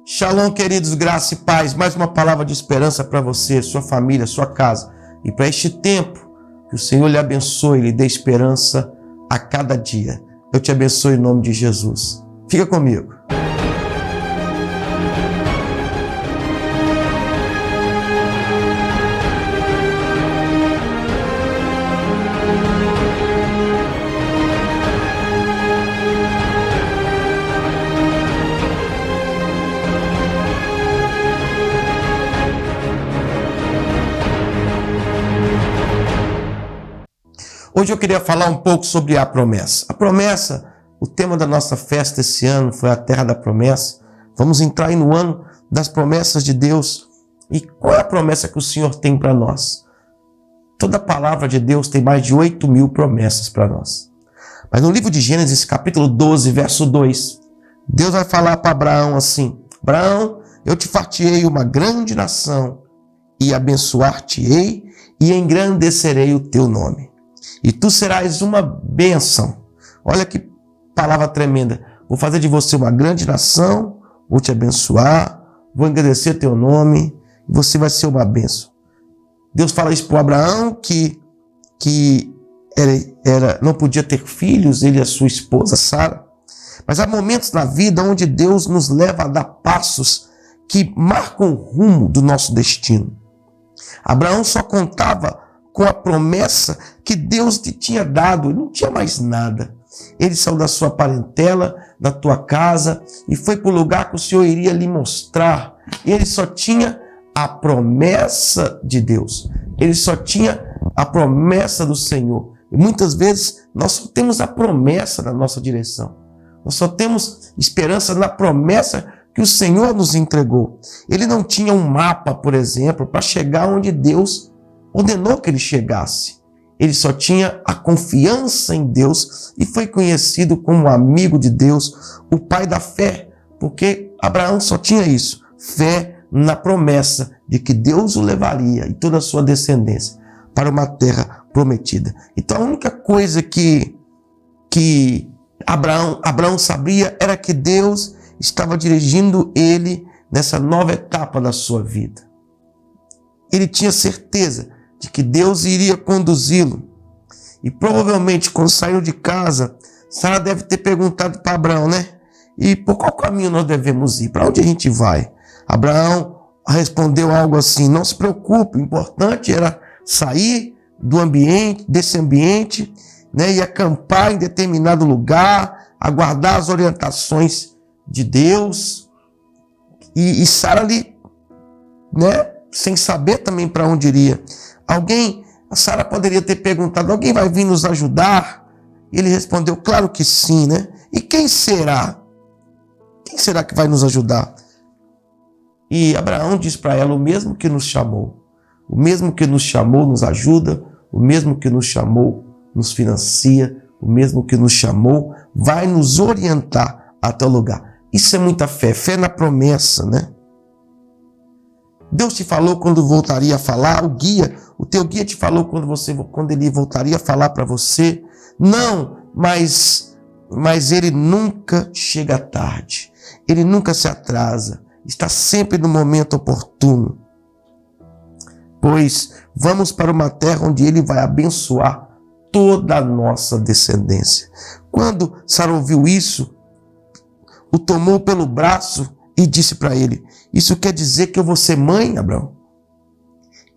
Shalom, queridos, graça e paz. Mais uma palavra de esperança para você, sua família, sua casa. E para este tempo, que o Senhor lhe abençoe e lhe dê esperança a cada dia. Eu te abençoe em nome de Jesus. Fica comigo. Hoje eu queria falar um pouco sobre a promessa. A promessa, o tema da nossa festa esse ano foi a Terra da Promessa. Vamos entrar aí no ano das promessas de Deus. E qual é a promessa que o Senhor tem para nós? Toda a palavra de Deus tem mais de 8.000 promessas para nós. Mas no livro de Gênesis, capítulo 12, verso 2, Deus vai falar para Abraão assim: Abraão, eu te fartiei uma grande nação e abençoar-te-ei e engrandecerei o teu nome. E tu serás uma bênção. Olha que palavra tremenda. Vou fazer de você uma grande nação, vou te abençoar, vou engrandecer teu nome, e você vai ser uma bênção. Deus fala isso para Abraão, que não podia ter filhos, ele e a sua esposa, Sara. Mas há momentos na vida onde Deus nos leva a dar passos que marcam o rumo do nosso destino. Abraão só contava com a promessa que Deus te tinha dado, não tinha mais nada. Ele saiu da sua parentela, da tua casa, e foi para o lugar que o Senhor iria lhe mostrar. Ele só tinha a promessa de Deus. Ele só tinha a promessa do Senhor. E muitas vezes nós só temos a promessa na nossa direção. Nós só temos esperança na promessa que o Senhor nos entregou. Ele não tinha um mapa, por exemplo, para chegar onde Deus ordenou que ele chegasse. Ele só tinha a confiança em Deus e foi conhecido como amigo de Deus, o pai da fé, porque Abraão só tinha isso, fé na promessa de que Deus o levaria e toda a sua descendência para uma terra prometida. Então a única coisa que Abraão sabia era que Deus estava dirigindo ele nessa nova etapa da sua vida. Ele tinha certeza de que Deus iria conduzi-lo. E provavelmente, quando saiu de casa, Sara deve ter perguntado para Abraão, né? E por qual caminho nós devemos ir? Para onde a gente vai? Abraão respondeu algo assim: não se preocupe, o importante era sair desse ambiente, né? E acampar em determinado lugar, aguardar as orientações de Deus. E Sara ali, né? Sem saber também para onde iria. A Sara poderia ter perguntado: alguém vai vir nos ajudar? E ele respondeu: claro que sim, né? E quem será? Quem será que vai nos ajudar? E Abraão diz para ela: o mesmo que nos chamou. O mesmo que nos chamou nos ajuda, o mesmo que nos chamou nos financia, o mesmo que nos chamou vai nos orientar até o lugar. Isso é muita fé, fé na promessa, né? Deus te falou quando voltaria a falar, o teu guia te falou quando ele voltaria a falar para você. Não, mas ele nunca chega tarde, ele nunca se atrasa, está sempre no momento oportuno. Pois vamos para uma terra onde ele vai abençoar toda a nossa descendência. Quando Sara ouviu isso, o tomou pelo braço e disse para ele: isso quer dizer que eu vou ser mãe, Abraão?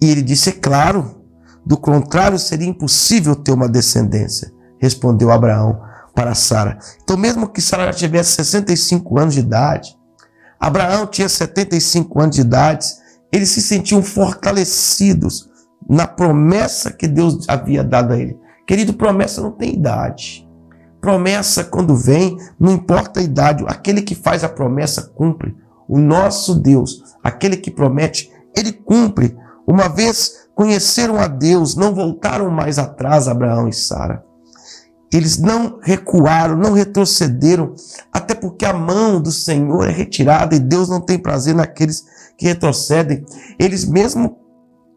E ele disse: é claro, do contrário seria impossível ter uma descendência, respondeu Abraão para Sara. Então mesmo que Sara já tivesse 65 anos de idade, Abraão tinha 75 anos de idade, eles se sentiam fortalecidos na promessa que Deus havia dado a ele. Querido, promessa não tem idade. Promessa, quando vem, não importa a idade, aquele que faz a promessa cumpre. O nosso Deus, aquele que promete, ele cumpre. Uma vez conheceram a Deus, não voltaram mais atrás, Abraão e Sara. Eles não recuaram, não retrocederam, até porque a mão do Senhor é retirada e Deus não tem prazer naqueles que retrocedem. Eles mesmo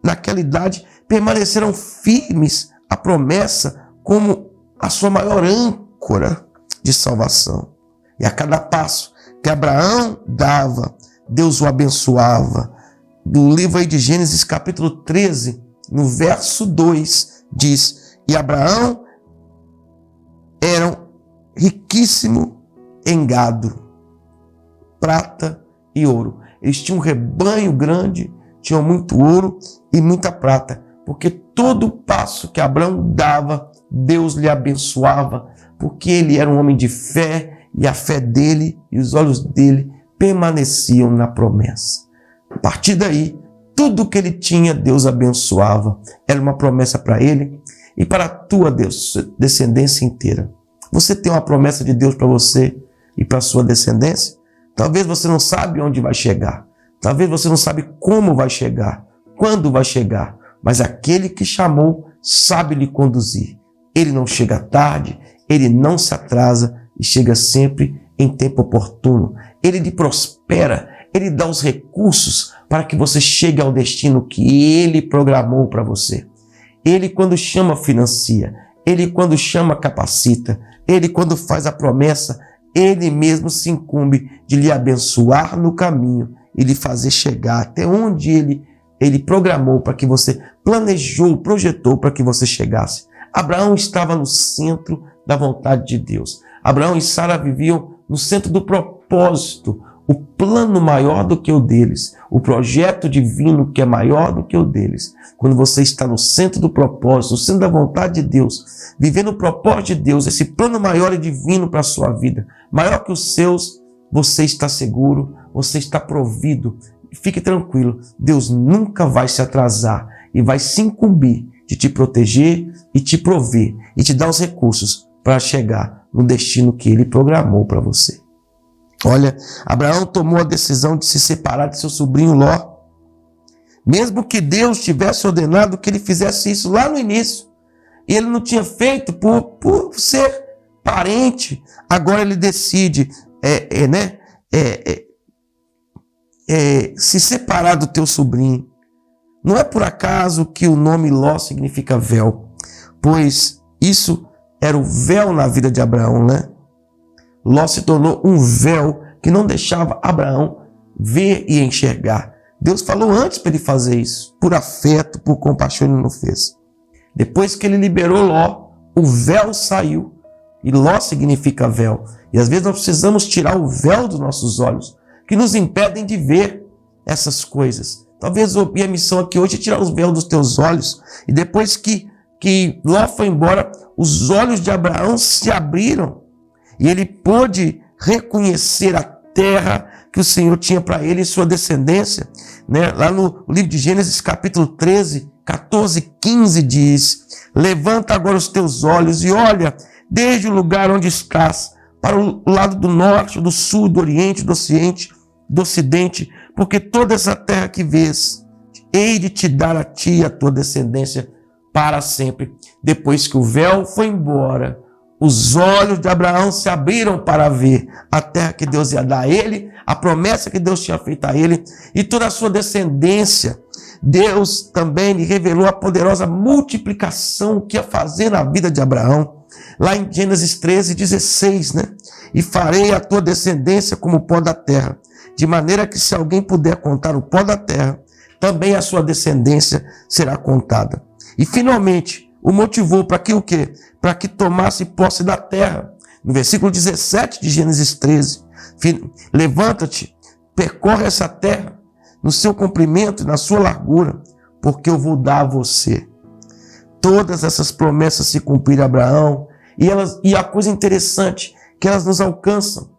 naquela idade permaneceram firmes à promessa como a sua maior âncora de salvação. E a cada passo que Abraão dava, Deus o abençoava. Do livro aí de Gênesis capítulo 13, no verso 2, diz: e Abraão era riquíssimo em gado, prata e ouro. Eles tinham um rebanho grande, tinham muito ouro e muita prata, porque todo passo que Abraão dava, Deus lhe abençoava, porque ele era um homem de fé, e a fé dele e os olhos dele permaneciam na promessa. A partir daí, tudo que ele tinha, Deus abençoava. Era uma promessa para ele e para a tua descendência inteira. Você tem uma promessa de Deus para você e para a sua descendência? Talvez você não sabe onde vai chegar. Talvez você não sabe como vai chegar, quando vai chegar. Mas aquele que chamou sabe lhe conduzir. Ele não chega tarde, ele não se atrasa e chega sempre em tempo oportuno. Ele lhe prospera, ele dá os recursos para que você chegue ao destino que ele programou para você. Ele, quando chama, financia. Ele, quando chama, capacita. Ele, quando faz a promessa, ele mesmo se incumbe de lhe abençoar no caminho e lhe fazer chegar até onde ele programou para que você planejou, projetou para que você chegasse. Abraão estava no centro da vontade de Deus. Abraão e Sara viviam no centro do propósito, o plano maior do que o deles, o projeto divino que é maior do que o deles. Quando você está no centro do propósito, no centro da vontade de Deus, vivendo o propósito de Deus, esse plano maior e divino para a sua vida, maior que os seus, você está seguro, você está provido. Fique tranquilo, Deus nunca vai se atrasar e vai se incumbir de te proteger e te prover e te dar os recursos para chegar no destino que ele programou para você. Olha, Abraão tomou a decisão de se separar de seu sobrinho Ló, mesmo que Deus tivesse ordenado que ele fizesse isso lá no início. E ele não tinha feito por ser parente. Agora ele decide se separar do teu sobrinho. Não é por acaso que o nome Ló significa véu, pois isso era o véu na vida de Abraão, né? Ló se tornou um véu que não deixava Abraão ver e enxergar. Deus falou antes para ele fazer isso, por afeto, por compaixão, ele não fez. Depois que ele liberou Ló, o véu saiu, e Ló significa véu. E às vezes nós precisamos tirar o véu dos nossos olhos, que nos impedem de ver essas coisas. Talvez a minha missão aqui hoje é tirar os véus dos teus olhos, e depois que Ló foi embora, os olhos de Abraão se abriram, e ele pôde reconhecer a terra que o Senhor tinha para ele e sua descendência. Né? Lá no livro de Gênesis, capítulo 13, 14, 15, diz: levanta agora os teus olhos e olha desde o lugar onde estás, para o lado do norte, do sul, do oriente, do ocidente, porque toda essa terra que vês, hei de te dar a ti e a tua descendência para sempre. Depois que o véu foi embora, os olhos de Abraão se abriram para ver a terra que Deus ia dar a ele, a promessa que Deus tinha feito a ele e toda a sua descendência. Deus também lhe revelou a poderosa multiplicação que ia fazer na vida de Abraão. Lá em Gênesis 13, 16, né? E farei a tua descendência como o pó da terra, de maneira que se alguém puder contar o pó da terra, também a sua descendência será contada. E finalmente, o motivou para que o quê? Para que tomasse posse da terra. No versículo 17 de Gênesis 13, levanta-te, percorre essa terra, no seu comprimento e na sua largura, porque eu vou dar a você. Todas essas promessas se cumpriram a Abraão, e a coisa interessante, que elas nos alcançam.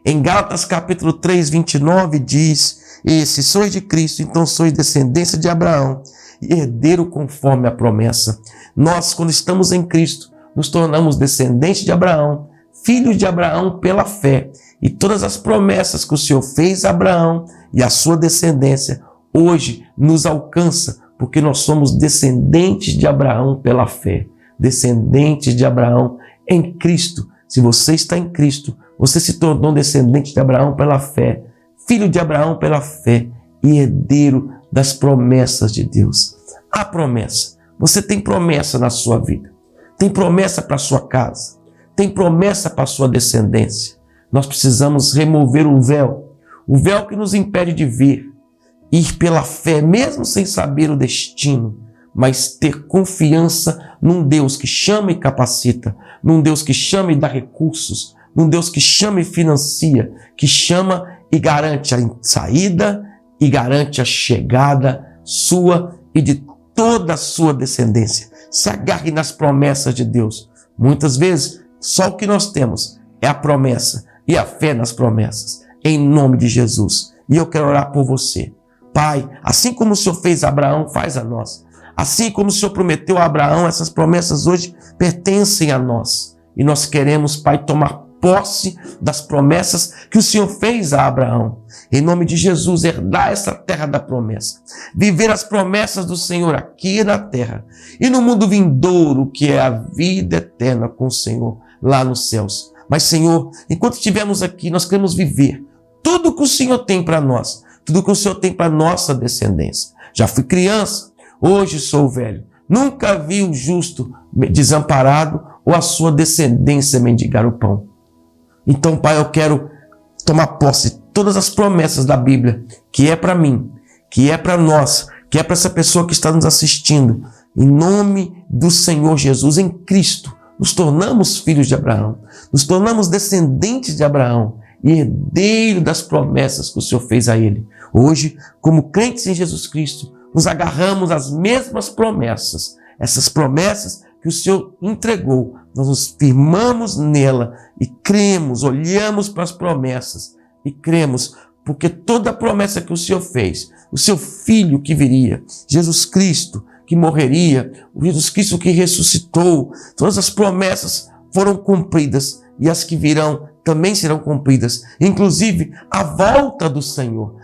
Em Gálatas capítulo 3, 29 diz: e se sois de Cristo, então sois descendência de Abraão, e herdeiro conforme a promessa. Nós, quando estamos em Cristo, nos tornamos descendentes de Abraão, filhos de Abraão pela fé. E todas as promessas que o Senhor fez a Abraão e a sua descendência, hoje nos alcança, porque nós somos descendentes de Abraão pela fé. Descendentes de Abraão em Cristo. Se você está em Cristo, você se tornou descendente de Abraão pela fé, filho de Abraão pela fé e herdeiro das promessas de Deus. Há promessa. Você tem promessa na sua vida. Tem promessa para a sua casa. Tem promessa para a sua descendência. Nós precisamos remover o véu. o véu que nos impede de ver, ir pela fé, mesmo sem saber o destino, mas ter confiança num Deus que chama e capacita, num Deus que chama e dá recursos, num Deus que chama e financia, que chama e garante a saída e garante a chegada sua e de toda a sua descendência. Se agarre nas promessas de Deus. Muitas vezes, só o que nós temos é a promessa e a fé nas promessas, em nome de Jesus. E eu quero orar por você. Pai, assim como o Senhor fez a Abraão, faz a nós. Assim como o Senhor prometeu a Abraão, essas promessas hoje pertencem a nós. E nós queremos, Pai, tomar posse das promessas que o Senhor fez a Abraão. Em nome de Jesus, herdar essa terra da promessa. Viver as promessas do Senhor aqui na terra. E no mundo vindouro, que é a vida eterna com o Senhor, lá nos céus. Mas, Senhor, enquanto estivermos aqui, nós queremos viver tudo que o Senhor tem para nós. Tudo que o Senhor tem para nossa descendência. Já fui criança, hoje sou velho. Nunca vi o justo desamparado ou a sua descendência mendigar o pão. Então, Pai, eu quero tomar posse de todas as promessas da Bíblia, que é para mim, que é para nós, que é para essa pessoa que está nos assistindo. Em nome do Senhor Jesus, em Cristo, nos tornamos filhos de Abraão, nos tornamos descendentes de Abraão e herdeiro das promessas que o Senhor fez a ele. Hoje, como crentes em Jesus Cristo, nos agarramos às mesmas promessas, essas promessas que o Senhor entregou. Nós nos firmamos nela e cremos, olhamos para as promessas e cremos, porque toda a promessa que o Senhor fez, o seu Filho que viria, Jesus Cristo que morreria, o Jesus Cristo que ressuscitou, todas as promessas foram cumpridas e as que virão também serão cumpridas, inclusive a volta do Senhor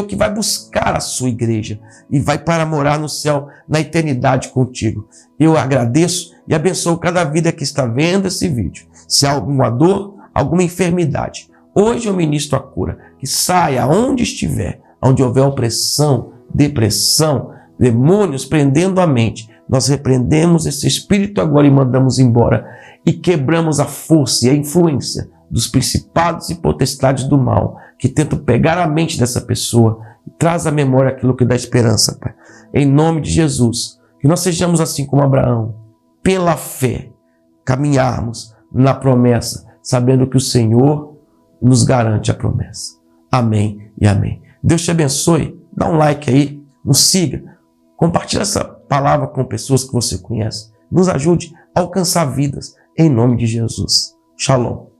que vai buscar a sua igreja e vai para morar no céu, na eternidade contigo. Eu agradeço e abençoo cada vida que está vendo esse vídeo. Se há alguma dor, alguma enfermidade, hoje eu ministro a cura, que saia aonde estiver, onde houver opressão, depressão, demônios prendendo a mente, nós repreendemos esse espírito agora e mandamos embora e quebramos a força e a influência dos principados e potestades do mal que tentam pegar a mente dessa pessoa e traz à memória aquilo que dá esperança, Pai. Em nome de Jesus, que nós sejamos assim como Abraão, pela fé, caminharmos na promessa, sabendo que o Senhor nos garante a promessa. Amém e amém. Deus te abençoe. Dá um like aí, nos siga. Compartilhe essa palavra com pessoas que você conhece. Nos ajude a alcançar vidas em nome de Jesus. Shalom.